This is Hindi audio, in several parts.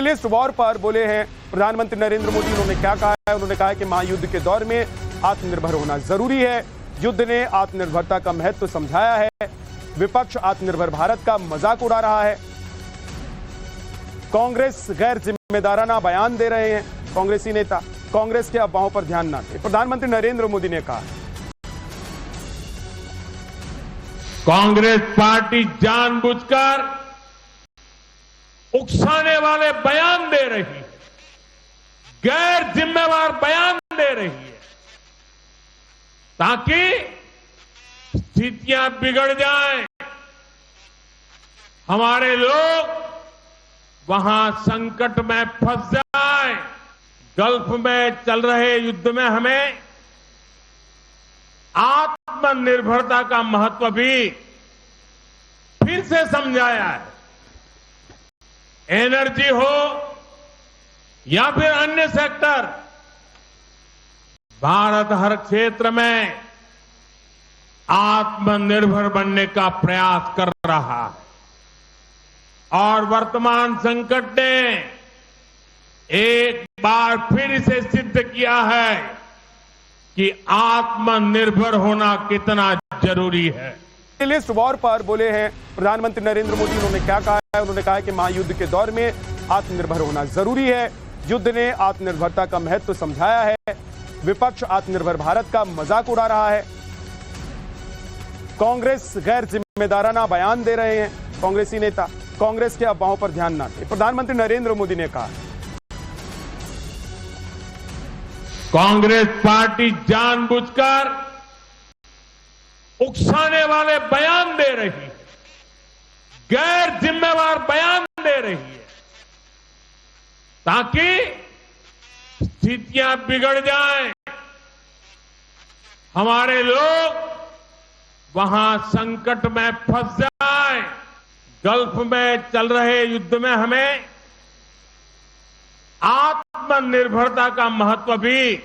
मिडिल वॉर पर बोले हैं प्रधानमंत्री नरेंद्र मोदी। उन्होंने क्या कहा है? उन्होंने कहा है कि महायुद्ध के दौर में आत्मनिर्भर होना जरूरी है। युद्ध ने आत्मनिर्भरता का महत्व समझाया है। विपक्ष आत्मनिर्भर भारत का मजाक उड़ा रहा है। कांग्रेस गैर जिम्मेदाराना बयान दे रहे हैं। कांग्रेसी नेता कांग्रेस के अफवाहों पर ध्यान न दें, प्रधानमंत्री नरेंद्र मोदी ने कहा। कांग्रेस पार्टी जानबूझकर उकसाने वाले बयान दे रही है, गैर जिम्मेवार बयान दे रही है, ताकि स्थितियां बिगड़ जाएं, हमारे लोग वहां संकट में फंस जाएं। गल्फ में चल रहे युद्ध में हमें आत्मनिर्भरता का महत्व भी फिर से समझाया है। एनर्जी हो या फिर अन्य सेक्टर, भारत हर क्षेत्र में आत्मनिर्भर बनने का प्रयास कर रहा है और वर्तमान संकट ने एक बार फिर इसे सिद्ध किया है कि आत्मनिर्भर होना कितना जरूरी है। मिडिल वॉर पर बोले हैं प्रधानमंत्री नरेंद्र मोदी। उन्होंने क्या कहा है? उन्होंने कहा है कि महायुद्ध के दौर में आत्मनिर्भर होना जरूरी है। युद्ध ने आत्मनिर्भरता का महत्व समझाया है। विपक्ष आत्मनिर्भर भारत का मजाक उड़ा रहा है। कांग्रेस गैर जिम्मेदाराना बयान दे रहे हैं। कांग्रेसी नेता कांग्रेस के अफवाहों पर ध्यान न दें, प्रधानमंत्री नरेंद्र मोदी ने कहा। कांग्रेस पार्टी जानबूझकर उकसाने वाले बयान दे रही है, गैर जिम्मेवार बयान दे रही है, ताकि स्थितियां बिगड़ जाएं, हमारे लोग वहां संकट में फंस जाएं। गल्फ में चल रहे युद्ध में हमें आत्मनिर्भरता का महत्व भी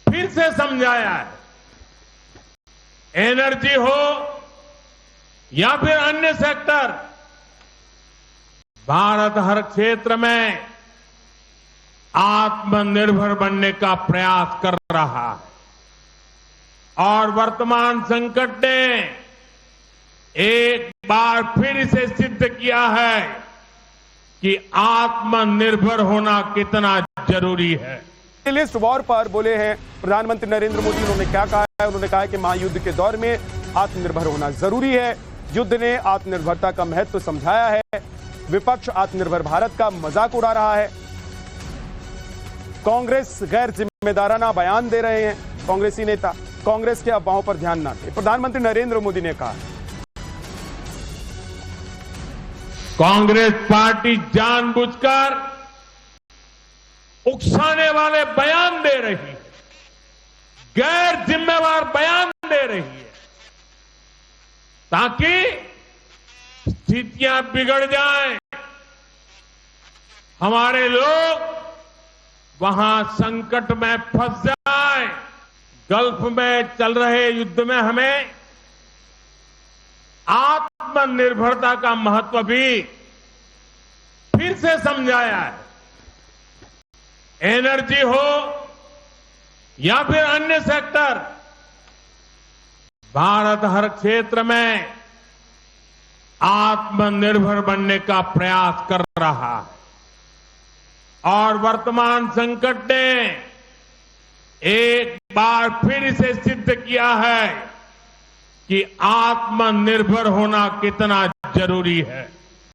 फिर से समझाया है। एनर्जी हो या फिर अन्य सेक्टर, भारत हर क्षेत्र में आत्मनिर्भर बनने का प्रयास कर रहा है और वर्तमान संकट ने एक बार फिर इसे सिद्ध किया है कि आत्मनिर्भर होना कितना जरूरी है। मिडिल वॉर पर बोले हैं प्रधानमंत्री नरेंद्र मोदी। उन्होंने क्या कहा है? उन्होंने कहा है कि महायुद्ध के दौर में आत्मनिर्भर होना जरूरी है। युद्ध ने आत्मनिर्भरता का महत्व समझाया है। विपक्ष आत्मनिर्भर भारत का मजाक उड़ा रहा है। कांग्रेस गैर जिम्मेदाराना बयान दे रहे हैं। कांग्रेसी नेता कांग्रेस के अफवाहों पर ध्यान न दें, प्रधानमंत्री नरेंद्र मोदी ने कहा। कांग्रेस पार्टी जानबूझकर उकसाने वाले बयान दे रही है, गैर जिम्मेवार बयान दे रही है, ताकि स्थितियां बिगड़ जाएं, हमारे लोग वहां संकट में फंस जाएं। गल्फ में चल रहे युद्ध में हमें आत्मनिर्भरता का महत्व भी फिर से समझाया है। एनर्जी हो या फिर अन्य सेक्टर, भारत हर क्षेत्र में आत्मनिर्भर बनने का प्रयास कर रहा है और वर्तमान संकट ने एक बार फिर इसे सिद्ध किया है कि आत्मनिर्भर होना कितना जरूरी है।